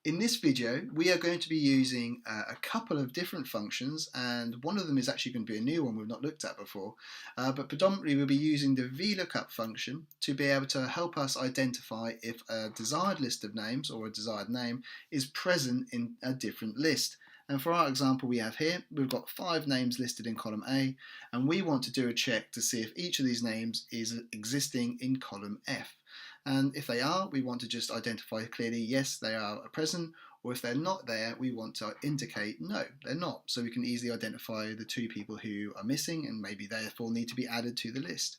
In this video, we are going to be using a couple of different functions, and one of them is actually going to be a new one we've not looked at before, but predominantly we'll be using the VLOOKUP function to be able to help us identify if a desired list of names or a desired name is present in a different list. And for our example we have here, we've got 5 names listed in column A, and we want to do a check to see if each of these names is existing in column F. And if they are, we want to just identify clearly, yes, they are present, or if they're not there, we want to indicate, no, they're not. So we can easily identify the 2 people who are missing and maybe therefore need to be added to the list.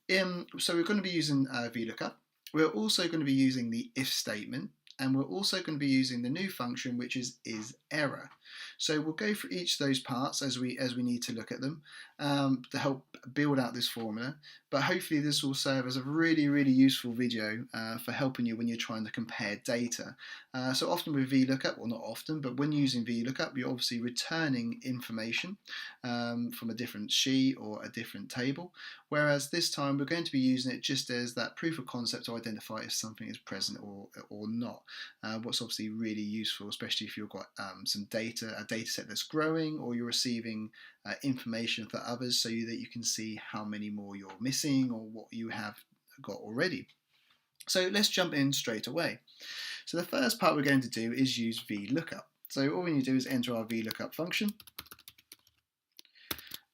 So we're going to be using VLOOKUP. We're also going to be using the if statement, and we're also going to be using the new function, which is error. So we'll go through each of those parts as we need to look at them to help build out this formula. But hopefully this will serve as a really useful video for helping you when you're trying to compare data. So often with VLOOKUP, well not often, but when using VLOOKUP, you're obviously returning information from a different sheet or a different table. Whereas this time we're going to be using it just as that proof of concept to identify if something is present or not. What's obviously really useful, especially if you've got some data, a data set that's growing, or you're receiving information for others so that you can see how many more you're missing or what you have got already. So let's jump in straight away. So the first part we're going to do is use VLOOKUP. So all we need to do is enter our VLOOKUP function,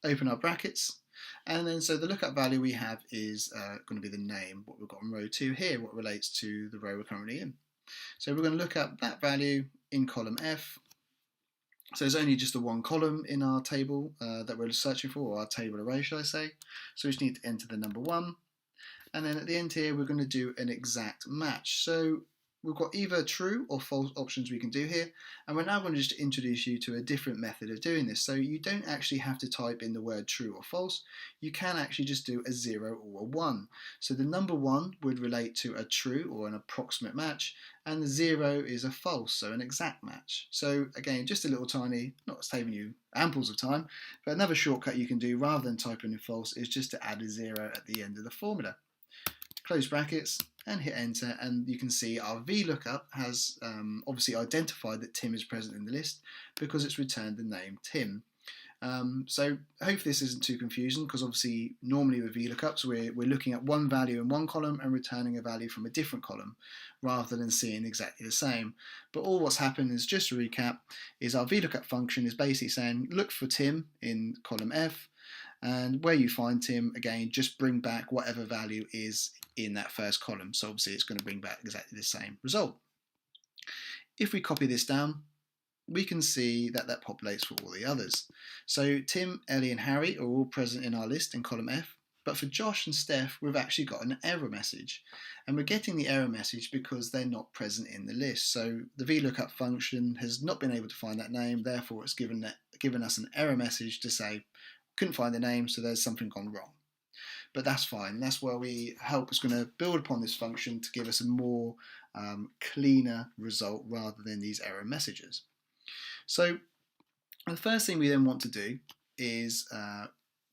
open our brackets, and then so the lookup value we have is going to be the name, what we've got in row 2 here, what relates to the row we're currently in. So we're going to look up that value in column F. So there's only just the one column in our table that we're searching for, or our table array should I say. So we just need to enter the number 1. And then at the end here we're going to do an exact match. So we've got either true or false options we can do here, and we're now going to just introduce you to a different method of doing this. So you don't actually have to type in the word true or false, you can actually just do a 0 or a 1. So the number 1 would relate to a true or an approximate match, and the 0 is a false, so an exact match. So again, just a little tiny, not saving you amples of time, but another shortcut you can do rather than typing in false is just to add a 0 at the end of the formula. Close brackets and hit enter, and you can see our VLOOKUP has obviously identified that Tim is present in the list because it's returned the name Tim. So hopefully this isn't too confusing, because obviously normally with VLOOKUPs we're looking at one value in one column and returning a value from a different column rather than seeing exactly the same. But all what's happened is, just to recap, is our VLOOKUP function is basically saying look for Tim in column F, and where you find Tim, again, just bring back whatever value is in that first column. So obviously it's going to bring back exactly the same result. If we copy this down, we can see that that populates for all the others. So Tim, Ellie and Harry are all present in our list in column F, but for Josh and Steph we've actually got an error message, and we're getting the error message because they're not present in the list. So the VLOOKUP function has not been able to find that name, therefore it's given us an error message to say couldn't find the name, so there's something gone wrong. But that's fine. That's where it's going to build upon this function to give us a more cleaner result rather than these error messages. So the first thing we then want to do is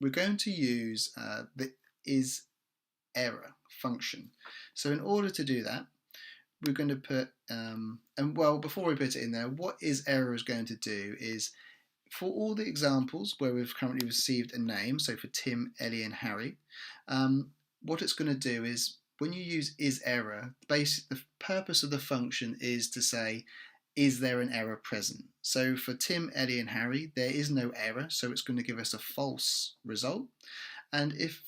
we're going to use the isError function. So in order to do that, we're going to put, and well, before we put it in there, what isError is going to do is, for all the examples where we've currently received a name, so for Tim, Ellie and Harry, what it's going to do is, when you use isError, the purpose of the function is to say, is there an error present? So for Tim, Ellie and Harry, there is no error, so it's going to give us a false result. And if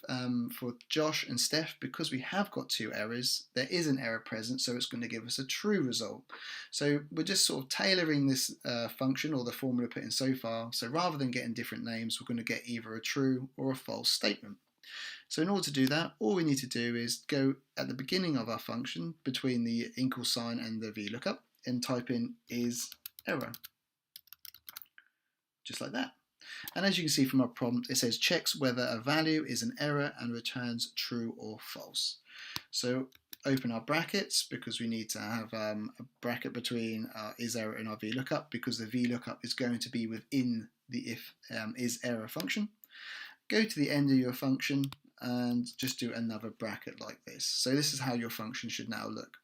for Josh and Steph, because we have got 2 errors, there is an error present, so it's going to give us a true result. So we're just sort of tailoring this function, or the formula put in so far, so rather than getting different names, we're going to get either a true or a false statement. So in order to do that, all we need to do is go at the beginning of our function between the equal sign and the VLOOKUP and type in isError, just like that. And as you can see from our prompt, it says checks whether a value is an error and returns true or false. So open our brackets, because we need to have a bracket between our isError and our VLOOKUP, because the VLOOKUP is going to be within the isError function. Go to the end of your function and just do another bracket like this. So this is how your function should now look.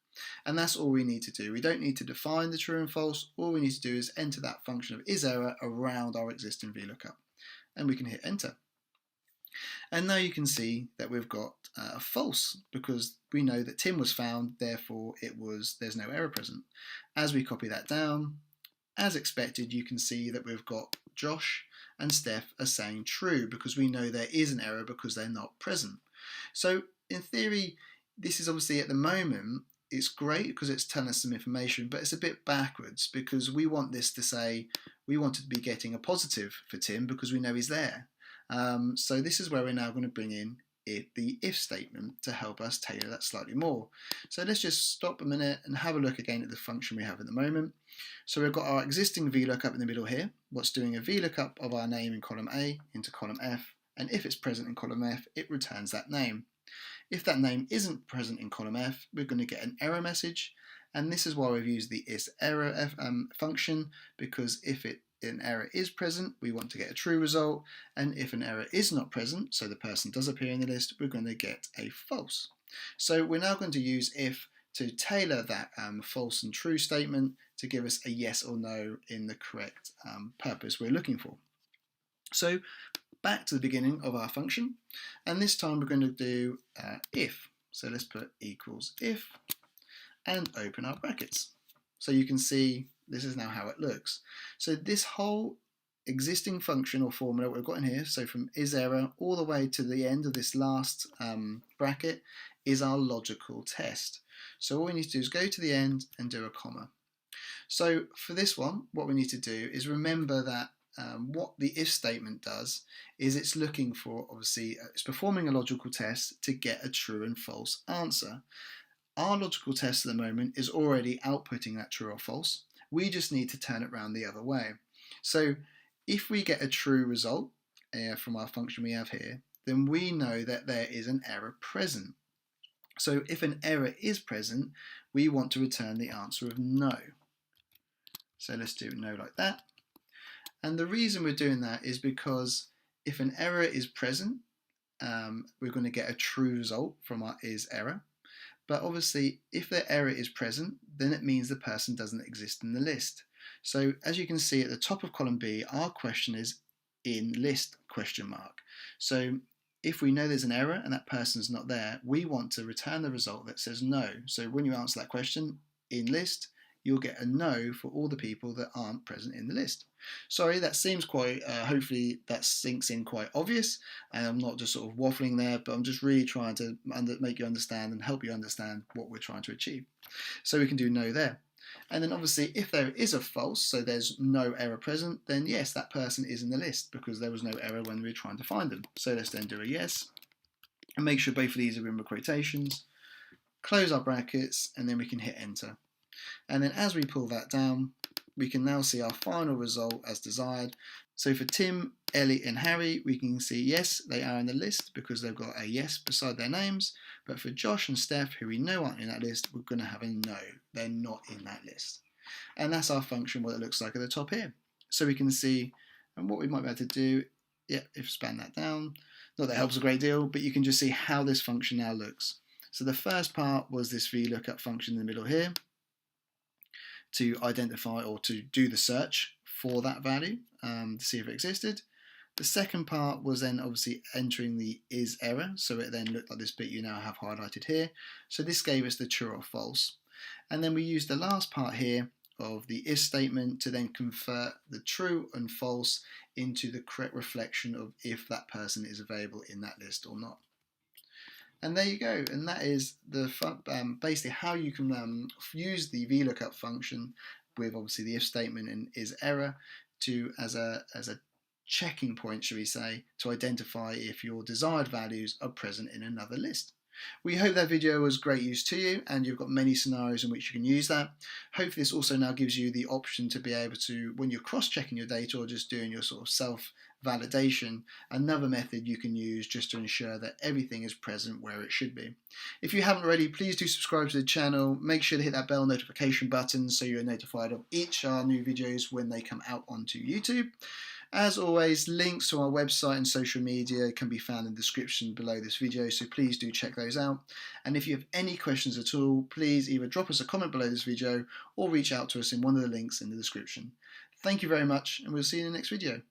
And that's all we need to do. We don't need to define the true and false. All we need to do is enter that function of isError around our existing VLOOKUP. And we can hit enter. And now you can see that we've got a false, because we know that Tim was found, therefore there's no error present. As we copy that down, as expected, you can see that we've got Josh and Steph are saying true, because we know there is an error because they're not present. So in theory, this is obviously at the moment, it's great because it's telling us some information, but it's a bit backwards, because we want this to say, we want to be getting a positive for Tim because we know he's there. So this is where we're now going to bring in the if statement to help us tailor that slightly more. So let's just stop a minute and have a look again at the function we have at the moment. So we've got our existing VLOOKUP in the middle here, what's doing a VLOOKUP of our name in column A into column F, and if it's present in column F, it returns that name. If that name isn't present in column F, we're going to get an error message, and this is why we've used the isError function, because if an error is present, we want to get a true result, and if an error is not present, so the person does appear in the list, we're going to get a false. So we're now going to use if to tailor that false and true statement to give us a yes or no in the correct purpose we're looking for. So back to the beginning of our function, and this time we're going to do if. So let's put equals if and open our brackets. So you can see this is now how it looks. So this whole existing function or formula we've got in here, so from isError all the way to the end of this last bracket, is our logical test. So all we need to do is go to the end and do a comma. So for this one, what we need to do is remember that what the if statement does is it's looking for, obviously, it's performing a logical test to get a true and false answer. Our logical test at the moment is already outputting that true or false. We just need to turn it around the other way. So if we get a true result from our function we have here, then we know that there is an error present. So if an error is present, we want to return the answer of no. So let's do no like that. And the reason we're doing that is because if an error is present, we're going to get a true result from our isError. But obviously, if the error is present, then it means the person doesn't exist in the list. So as you can see at the top of column B, our question is in list ? So if we know there's an error and that person's not there, we want to return the result that says no. So when you answer that question in list, you'll get a no for all the people that aren't present in the list. Sorry, that seems quite, hopefully that sinks in quite obvious, and I'm not just sort of waffling there, but I'm just really trying to make you understand and help you understand what we're trying to achieve. So we can do no there. And then obviously if there is a false, so there's no error present, then yes, that person is in the list because there was no error when we were trying to find them. So let's then do a yes, and make sure both of these are in quotations, close our brackets, and then we can hit enter. And then as we pull that down, we can now see our final result as desired. So for Tim, Ellie and Harry, we can see yes, they are in the list because they've got a yes beside their names. But for Josh and Steph, who we know aren't in that list, we're going to have a no. They're not in that list. And that's our function, what it looks like at the top here. So we can see, and what we might be able to do, yeah, if span that down, not that it helps a great deal, but you can just see how this function now looks. So the first part was this VLOOKUP function in the middle here, to identify or to do the search for that value to see if it existed. The second part was then obviously entering the isError, so it then looked like this bit you now have highlighted here. So this gave us the true or false. And then we used the last part here of the if statement to then convert the true and false into the correct reflection of if that person is available in that list or not. And there you go, and that is the basically how you can use the VLOOKUP function with obviously the if statement and isError to as a checking point, shall we say, to identify if your desired values are present in another list. We hope that video was great use to you and you've got many scenarios in which you can use that. Hopefully this also now gives you the option to be able to, when you're cross-checking your data or just doing your sort of self-validation, another method you can use just to ensure that everything is present where it should be. If you haven't already, please do subscribe to the channel. Make sure to hit that bell notification button so you're notified of each of our new videos when they come out onto YouTube. As always, links to our website and social media can be found in the description below this video, so please do check those out. And if you have any questions at all, please either drop us a comment below this video or reach out to us in one of the links in the description. Thank you very much, and we'll see you in the next video.